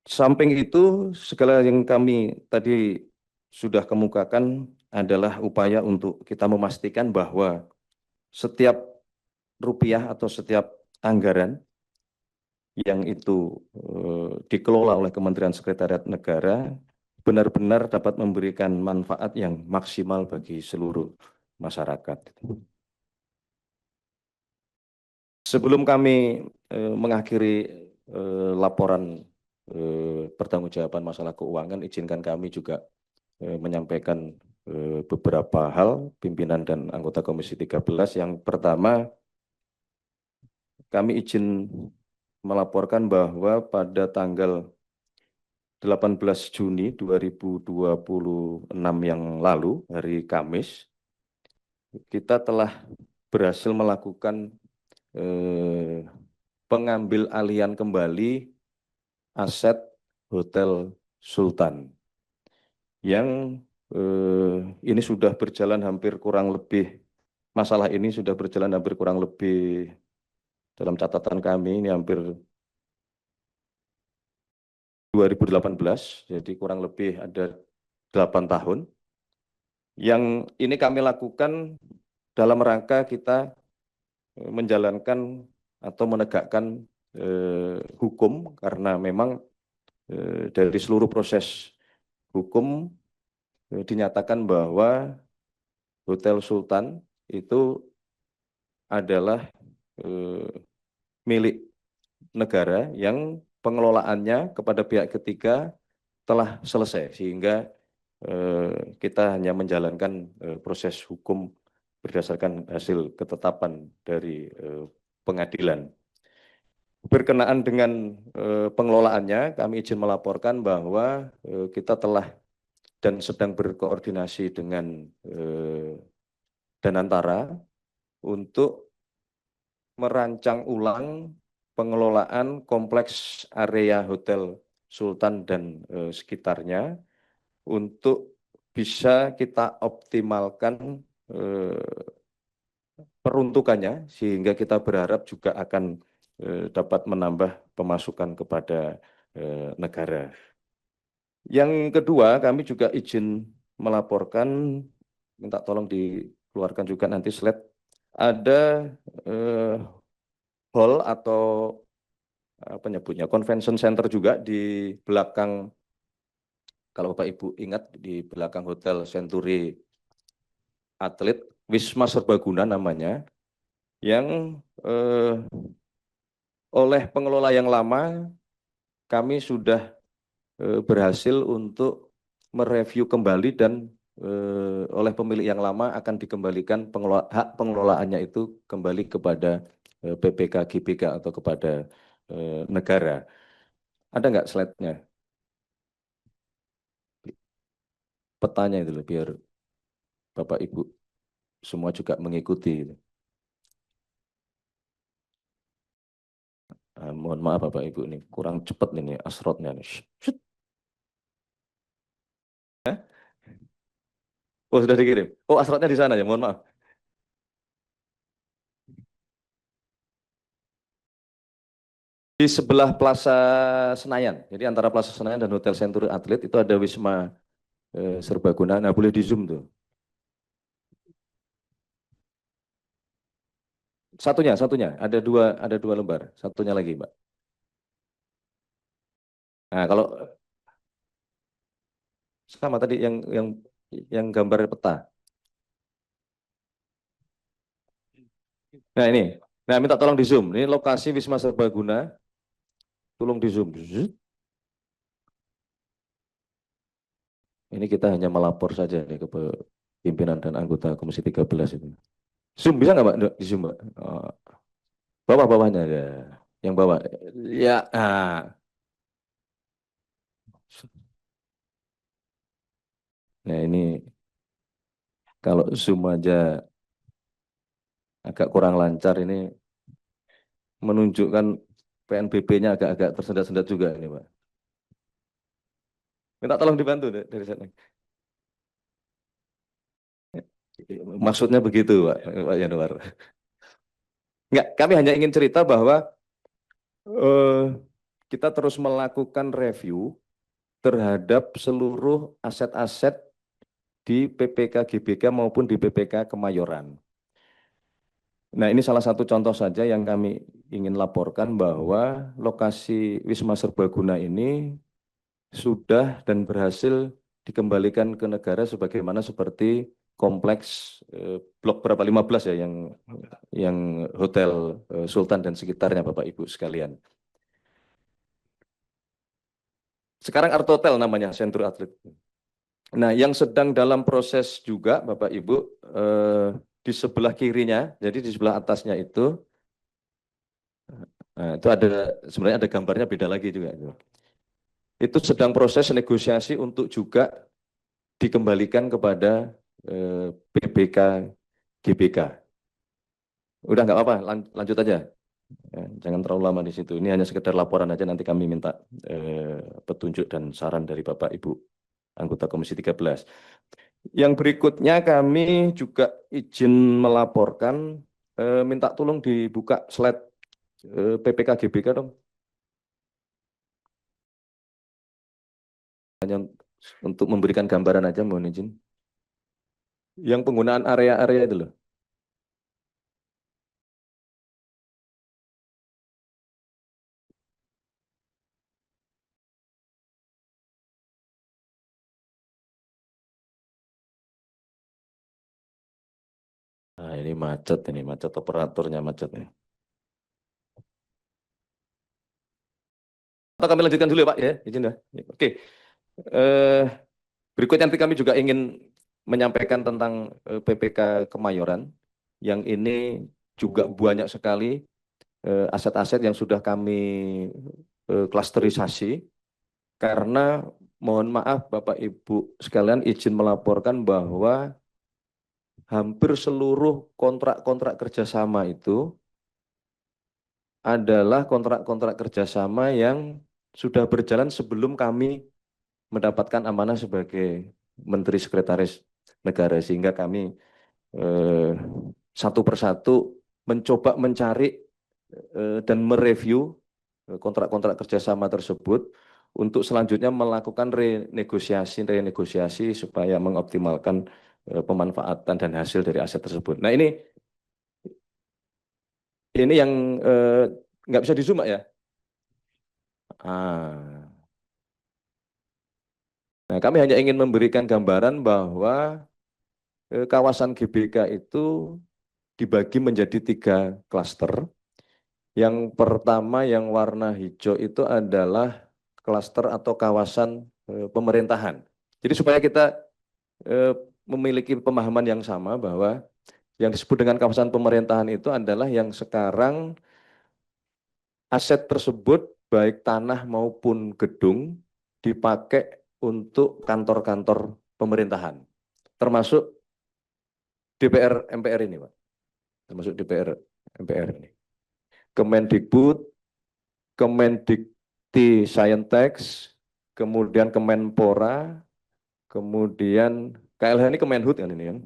Samping itu, segala yang kami tadi sudah kemukakan adalah upaya untuk kita memastikan bahwa setiap rupiah atau setiap anggaran yang itu dikelola oleh Kementerian Sekretariat Negara benar-benar dapat memberikan manfaat yang maksimal bagi seluruh masyarakat. Sebelum kami mengakhiri laporan pertanggungjawaban masalah keuangan, izinkan kami juga menyampaikan beberapa hal pimpinan dan anggota Komisi 13. Yang pertama, kami izin melaporkan bahwa pada tanggal 18 Juni 2026 yang lalu, hari Kamis, kita telah berhasil melakukan pengambil alihan kembali aset Hotel Sultan yang ini sudah berjalan hampir kurang lebih, masalah ini sudah berjalan hampir kurang lebih, dalam catatan kami ini hampir 2018, jadi kurang lebih ada 8 tahun. Yang ini kami lakukan dalam rangka kita menjalankan atau menegakkan hukum, karena memang dari seluruh proses hukum dinyatakan bahwa Hotel Sultan itu adalah milik negara yang pengelolaannya kepada pihak ketiga telah selesai, sehingga kita hanya menjalankan proses hukum berdasarkan hasil ketetapan dari pengadilan. Berkenaan dengan pengelolaannya, kami izin melaporkan bahwa kita telah dan sedang berkoordinasi dengan Danantara untuk merancang ulang pengelolaan kompleks area Hotel Sultan dan sekitarnya untuk bisa kita optimalkan peruntukannya, sehingga kita berharap juga akan dapat menambah pemasukan kepada negara. Yang kedua, kami juga izin melaporkan, minta tolong dikeluarkan juga nanti slide, ada hall atau apa nyebutnya, convention center juga di belakang, kalau Bapak Ibu ingat, di belakang Hotel Century Atlet, Wisma Serbaguna namanya, yang oleh pengelola yang lama kami sudah berhasil untuk mereview kembali, dan oleh pemilik yang lama akan dikembalikan hak pengelolaannya itu kembali kepada PPK GBK atau kepada negara. Ada nggak slide-nya? Petanya itu loh, biar Bapak Ibu semua juga mengikuti. Mohon maaf Bapak Ibu, ini kurang cepat ini asrotnya nih. Oh, sudah dikirim. Oh, asrotnya di sana ya, mohon maaf. Di sebelah Plaza Senayan. Jadi antara Plaza Senayan dan Hotel Century Atlet itu ada Wisma Serbaguna. Nah, boleh di zoom tuh. Satunya. Ada dua lembar. Satunya lagi, Mbak. Nah, kalau sama tadi yang gambar peta. Nah, ini. Nah, minta tolong di zoom. Ini lokasi Wisma Serbaguna. Tolong di zoom. Ini kita hanya melapor saja nih ke pimpinan dan anggota Komisi 13 itu. Zoom bisa nggak Mbak? Di zoom, Mbak? Oh, bawah-bawahnya ya. Yang bawah. Ya, nah ini kalau zoom aja agak kurang lancar, ini menunjukkan PNBP-nya agak-agak tersendat-sendat juga ini, Pak. Minta tolong dibantu dari sana. Maksudnya begitu, Pak Yanuar. Enggak, kami hanya ingin cerita bahwa kita terus melakukan review terhadap seluruh aset-aset di PPK GBK maupun di PPK Kemayoran. Nah, ini salah satu contoh saja yang kami ingin laporkan bahwa lokasi Wisma Serbaguna ini sudah dan berhasil dikembalikan ke negara sebagaimana seperti kompleks blok berapa 15 ya yang Hotel Sultan dan sekitarnya Bapak Ibu sekalian. Sekarang Art Hotel namanya, Sentro Atlet. Nah, yang sedang dalam proses juga Bapak Ibu di sebelah kirinya, jadi di sebelah atasnya itu ada sebenarnya ada gambarnya beda lagi juga. Itu sedang proses negosiasi untuk juga dikembalikan kepada PBK GBK. Udah nggak apa-apa, lanjut aja. Ya, jangan terlalu lama di situ. Ini hanya sekedar laporan aja, nanti kami minta petunjuk dan saran dari Bapak Ibu anggota Komisi 13. Yang berikutnya kami juga izin melaporkan, minta tolong dibuka slide PPK GBK dong. Hanya untuk memberikan gambaran aja, mohon izin. Yang penggunaan area-area itu loh. Nah, ini macet operatornya macet nih. Atau kami lanjutkan dulu ya Pak ya, izin ya. Oke. Eh, Berikutnya nanti kami juga ingin menyampaikan tentang PPK Kemayoran yang ini juga banyak sekali aset-aset yang sudah kami klasterisasi karena mohon maaf Bapak Ibu sekalian izin melaporkan bahwa hampir seluruh kontrak-kontrak kerjasama itu adalah kontrak-kontrak kerjasama yang sudah berjalan sebelum kami mendapatkan amanah sebagai Menteri Sekretaris Negara, sehingga kami eh, satu persatu mencoba mencari dan mereview kontrak-kontrak kerjasama tersebut untuk selanjutnya melakukan renegosiasi supaya mengoptimalkan pemanfaatan dan hasil dari aset tersebut. Nah ini yang nggak bisa di zoom ya. Ah. Nah, kami hanya ingin memberikan gambaran bahwa kawasan GBK itu dibagi menjadi 3 klaster. Yang pertama yang warna hijau itu adalah klaster atau kawasan pemerintahan. Jadi supaya kita eh, memiliki pemahaman yang sama bahwa yang disebut dengan kawasan pemerintahan itu adalah yang sekarang aset tersebut baik tanah maupun gedung dipakai untuk kantor-kantor pemerintahan, termasuk DPR MPR ini, Pak. Termasuk DPR MPR ini. Kemendikbud, Kemendikti Saintek, kemudian Kemenpora, kemudian KLH ini Kemenhut kan ini kan.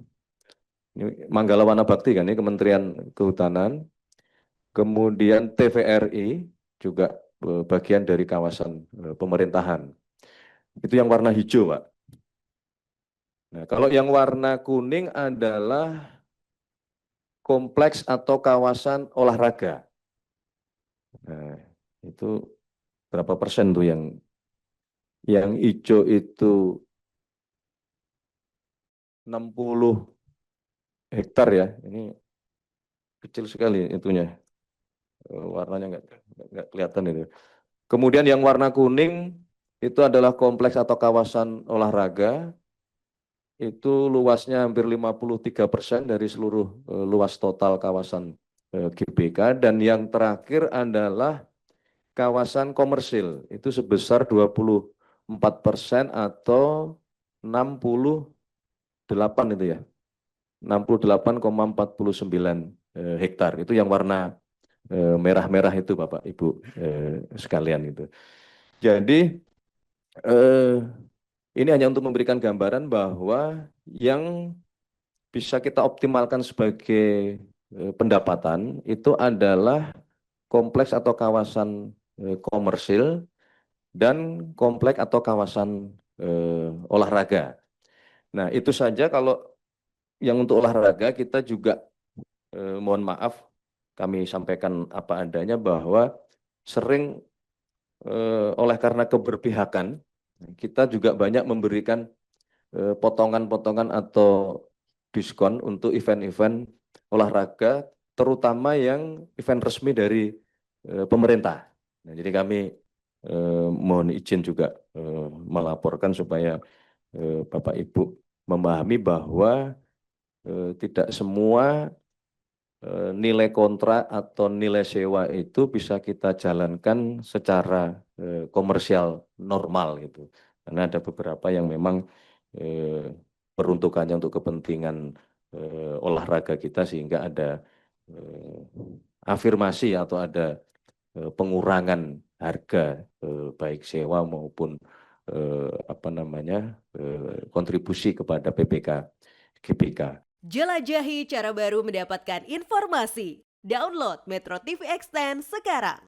Ini Manggala Wana Bakti kan ini Kementerian Kehutanan, kemudian TVRI juga bagian dari kawasan pemerintahan. Itu yang warna hijau, Pak. Nah, kalau yang warna kuning adalah kompleks atau kawasan olahraga. Nah, itu berapa persen tuh yang hijau itu 60 hektar ya. Ini kecil sekali itunya. Warnanya nggak kelihatan itu. Kemudian yang warna kuning itu adalah kompleks atau kawasan olahraga. Itu luasnya hampir 53% dari seluruh luas total kawasan GBK. Dan yang terakhir adalah kawasan komersil. Itu sebesar 24% atau 68 itu ya. 68,49 hektar. Itu yang warna merah-merah itu Bapak Ibu sekalian itu. Jadi ini hanya untuk memberikan gambaran bahwa yang bisa kita optimalkan sebagai pendapatan itu adalah kompleks atau kawasan komersil, dan komplek atau kawasan olahraga. Nah, itu saja kalau yang untuk olahraga kita juga mohon maaf kami sampaikan apa adanya bahwa sering oleh karena keberpihakan kita juga banyak memberikan potongan-potongan atau diskon untuk event-event olahraga, terutama yang event resmi dari pemerintah. Nah, jadi kami mohon izin juga melaporkan supaya Bapak Ibu memahami bahwa tidak semua nilai kontrak atau nilai sewa itu bisa kita jalankan secara komersial normal gitu. Karena ada beberapa yang memang peruntukannya untuk kepentingan olahraga kita sehingga ada afirmasi atau ada pengurangan harga baik sewa maupun apa namanya kontribusi kepada PPK GBK. Jelajahi cara baru mendapatkan informasi. Download Metro TV Extend sekarang.